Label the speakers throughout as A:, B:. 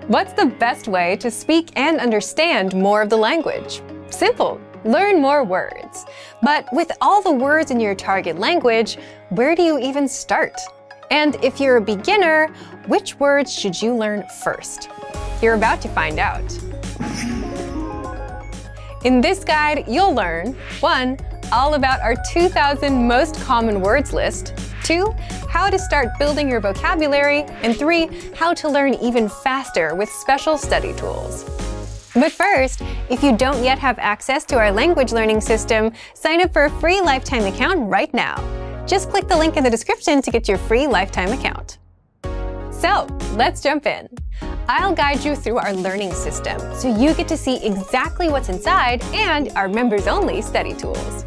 A: What's the best way to speak and understand more of the language? Simple. Learn more words. But with all the words in your target language, where do you even start? And if you're a beginner, which words should you learn first? You're about to find out. In this guide, you'll learn 1. All about our 2,000 most common words list, 2. How to start building your vocabulary, and 3. How to learn even faster with special study tools. But first, if you don't yet have access to our language learning system, sign up for a free lifetime account right now. Just click the link in the description to get your free lifetime account. So, let's jump in. I'll guide you through our learning system so you get to see exactly what's inside and our members-only study tools.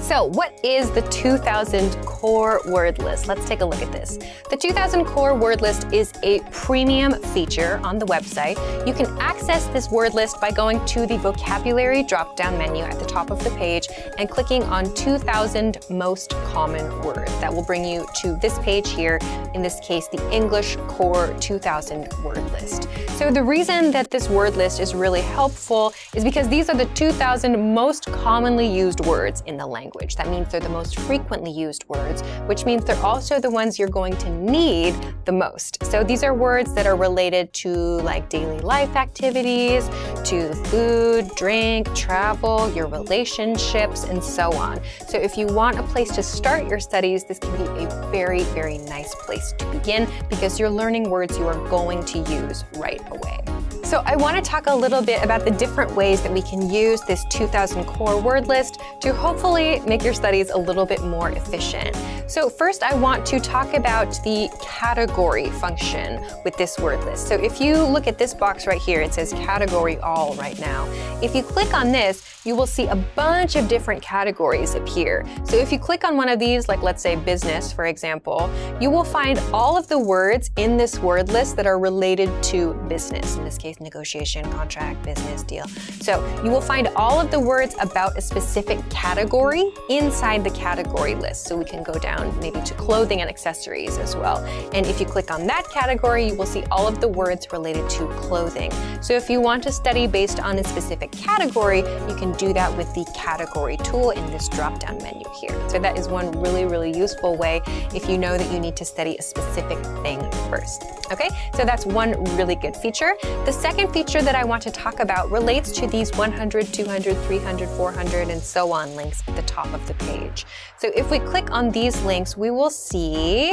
A: So what is the 2,000 core word list? Let's take a look at this. The 2,000 core word list is a premium feature on the website. You can access this word list by going to the vocabulary drop-down menu at the top of the page and clicking on 2,000 most common words. That will bring you to this page here, in this case, the English Core 2,000 word list. So the reason that this word list is really helpful is because these are the 2,000 most commonly used words in the language. That means they're the most frequently used words, which means they're also the ones you're going to need the most. So these are words that are related to like daily life activities, to food, drink, travel, your relationships, and so on. So if you want a place to start your studies, this can be a very, very nice place to begin because you're learning words you are going to use right away. So I want to talk a little bit about the different ways that we can use this 2,000 core word list to hopefully make your studies a little bit more efficient. So first I want to talk about the category function with this word list. So if you look at this box right here, it says category all right now. If you click on this, you will see a bunch of different categories appear. So if you click on one of these, like let's say business, for example, you will find all of the words in this word list that are related to business. In this case, negotiation, contract, business, deal. So you will find all of the words about a specific category inside the category list. So we can go down maybe to clothing and accessories as well. And if you click on that category, you will see all of the words related to clothing. So if you want to study based on a specific category, you can do that with the category tool in this drop-down menu here. So that is one really, really useful way if you know that you need to study a specific thing first. Okay, so that's one really good feature. The second feature that I want to talk about relates to these 100, 200, 300, 400, and so on links at the top of the page. So if we click on these links, we will see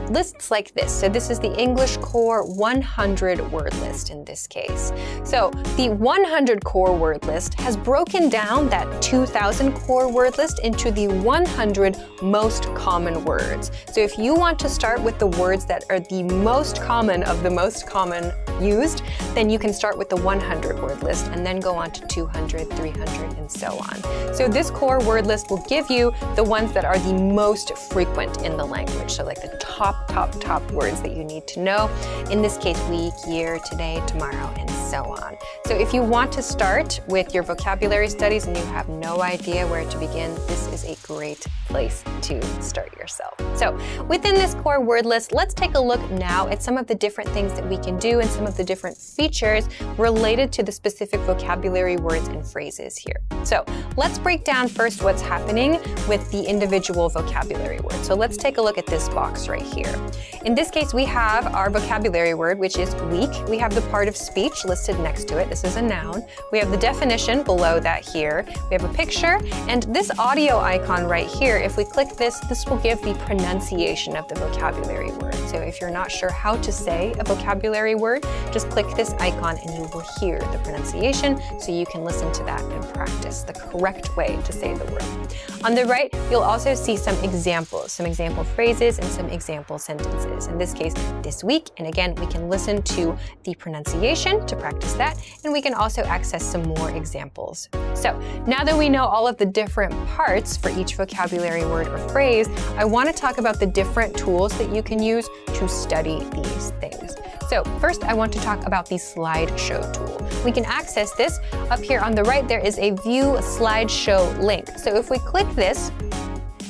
A: lists like this. So this is the English Core 100 word list in this case. So the 100 core word list has broken down that 2,000 core word list into the 100 most common words. So if you want to start with the words that are the most common of the most common used, then you can start with the 100 word list and then go on to 200, 300, and so on. So this core word list will give you the ones that are the most frequent in the language. So like the top words that you need to know. In this case, week, year, today, tomorrow, and so on. So if you want to start with your vocabulary studies and you have no idea where to begin, this is a great place to start yourself. So within this core word list, let's take a look now at some of the different things that we can do and some of the different features related to the specific vocabulary words and phrases here. So let's break down first what's happening with the individual vocabulary words. So let's take a look at this box right here. In this case, we have our vocabulary word, which is week. We have the part of speech listed next to it. This is a noun. We have the definition below that here. We have a picture, and this audio icon right here, if we click this, this will give the pronunciation of the vocabulary word. So if you're not sure how to say a vocabulary word, just click this icon and you will hear the pronunciation so you can listen to that and practice the correct way to say the word. On the right, you'll also see some examples, some example phrases and some example sentences. In this case, this week, and again, we can listen to the pronunciation to practice that, and we can also access some more examples. So now that we know all of the different parts for each vocabulary word or phrase, I want to talk about the different tools that you can use to study these things. So first, I want to talk about the slideshow tool. We can access this. Up here on the right, there is a View Slideshow link. So if we click this,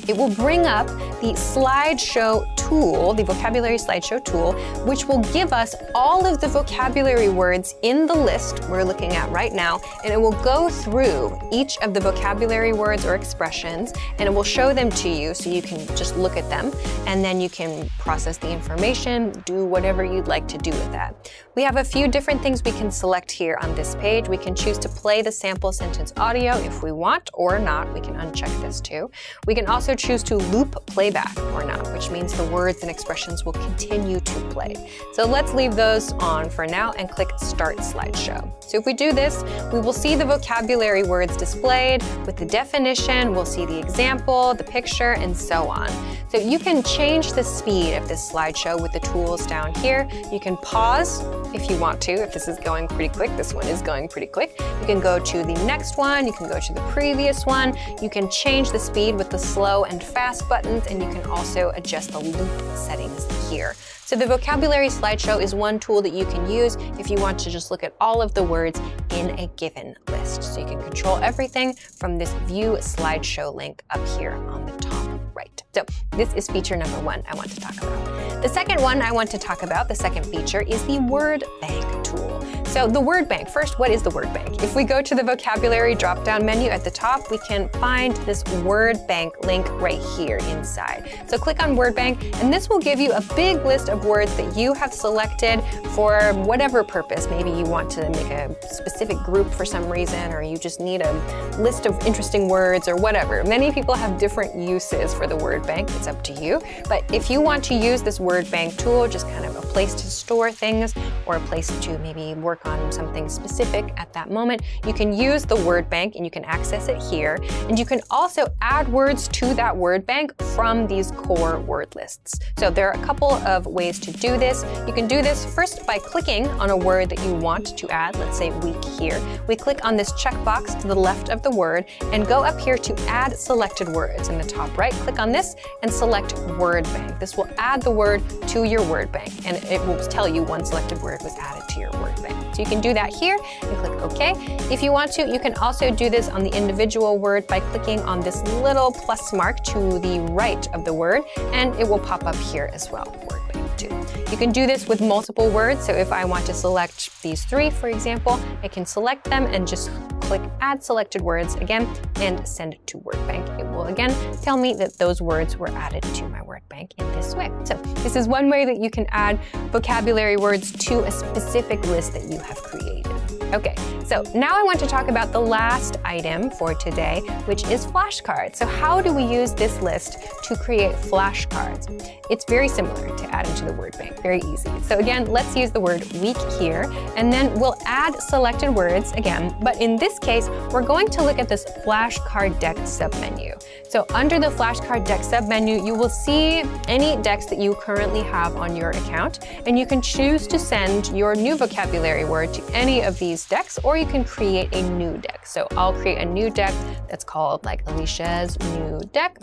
A: it will bring up the slideshow tool, the vocabulary slideshow tool, which will give us all of the vocabulary words in the list we're looking at right now, and it will go through each of the vocabulary words or expressions, and it will show them to you so you can just look at them, and then you can process the information, do whatever you'd like to do with that. We have a few different things we can select here on this page. We can choose to play the sample sentence audio if we want or not. We can uncheck this too. We can also choose to loop playback or not, which means the words and expressions will continue to play. So let's leave those on for now and click Start Slideshow. So if we do this, we will see the vocabulary words displayed with the definition, we'll see the example, the picture, and so on. So you can change the speed of this slideshow with the tools down here. You can pause if you want to, if this is going pretty quick. This one is going pretty quick. You can go to the next one, you can go to the previous one. You can change the speed with the slow and fast buttons, and you can also adjust the loop settings here. So the vocabulary slideshow is one tool that you can use if you want to just look at all of the words in a given list. So you can control everything from this View Slideshow link up here on the top right. So this is feature number one I want to talk about. The second one I want to talk about, the second feature, is the word bank tool. So the word bank, first, what is the word bank? If we go to the vocabulary drop-down menu at the top, we can find this word bank link right here inside. So click on word bank, and this will give you a big list of words that you have selected for whatever purpose. Maybe you want to make a specific group for some reason, or you just need a list of interesting words or whatever. Many people have different uses for the word bank. It's up to you. But if you want to use this word bank tool, just kind of a place to store things or a place to maybe work on something specific at that moment, you can use the word bank and you can access it here. And you can also add words to that word bank from these core word lists. So there are a couple of ways to do this. You can do this first by clicking on a word that you want to add, let's say week here. We click on this checkbox to the left of the word and go up here to add selected words. In the top right, click on this and select word bank. This will add the word to your word bank, and it will tell you one selected word was added to your word bank. So you can do that here and click OK. If you want to, you can also do this on the individual word by clicking on this little plus mark to the right of the word, and it will pop up here as well, word bank too. You can do this with multiple words. So if I want to select these three, for example, I can select them and just click Add Selected Words again and send it to word bank. It will again tell me that those words were added to my word bank in this way. So this is one way that you can add vocabulary words to a specific list that you have created. Okay, so now I want to talk about the last item for today, which is flashcards. So how do we use this list to create flashcards? It's very similar to adding to the word bank, very easy. So again, let's use the word week here, and then we'll add selected words again, but in this case, we're going to look at this flashcard deck submenu. So under the flashcard deck submenu, you will see any decks that you currently have on your account, and you can choose to send your new vocabulary word to any of these decks, or you can create a new deck. So I'll create a new deck that's called like Alicia's new deck,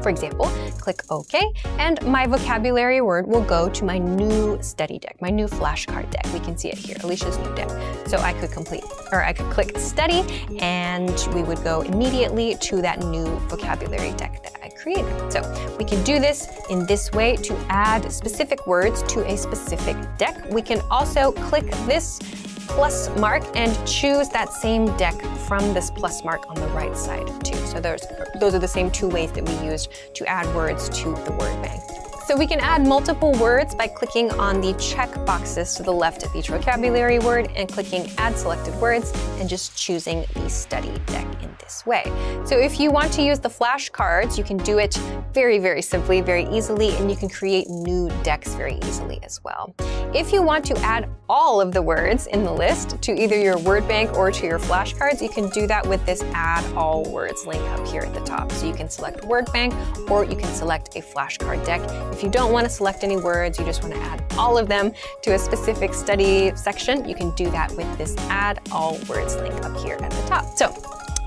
A: for example. Click OK, and my vocabulary word will go to my new study deck, my new flashcard deck. We can see it here, Alicia's new deck. So I could click study, and we would go immediately to that new vocabulary deck that I created. So we can do this in this way to add specific words to a specific deck. We can also click this plus mark and choose that same deck from this plus mark on the right side too. So those are the same two ways that we used to add words to the word bank. So we can add multiple words by clicking on the check boxes to the left of each vocabulary word and clicking Add Selected Words and just choosing the study deck in this way. So if you want to use the flashcards, you can do it very, very simply, very easily, and you can create new decks very easily as well. If you want to add all of the words in the list to either your word bank or to your flashcards, you can do that with this Add All Words link up here at the top. So you can select word bank, or you can select a flashcard deck. If you don't want to select any words, you just want to add all of them to a specific study section, you can do that with this Add All Words link up here at the top. So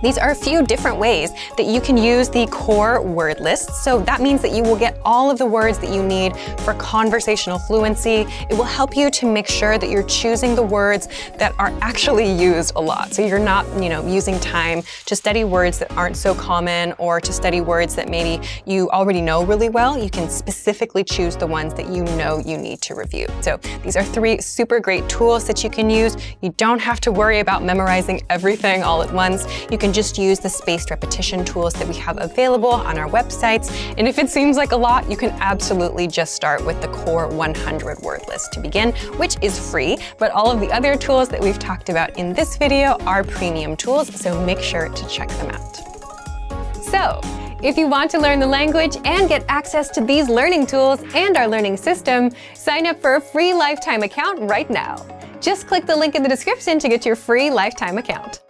A: These are a few different ways that you can use the core word list. So that means that you will get all of the words that you need for conversational fluency. It will help you to make sure that you're choosing the words that are actually used a lot. So you're not, using time to study words that aren't so common or to study words that maybe you already know really well. You can specifically choose the ones that you know you need to review. So these are 3 super great tools that you can use. You don't have to worry about memorizing everything all at once. You can just use the spaced repetition tools that we have available on our websites. And if it seems like a lot, you can absolutely just start with the core 100 word list to begin, which is free. But all of the other tools that we've talked about in this video are premium tools, so make sure to check them out. So, if you want to learn the language and get access to these learning tools and our learning system, sign up for a free lifetime account right now. Just click the link in the description to get your free lifetime account.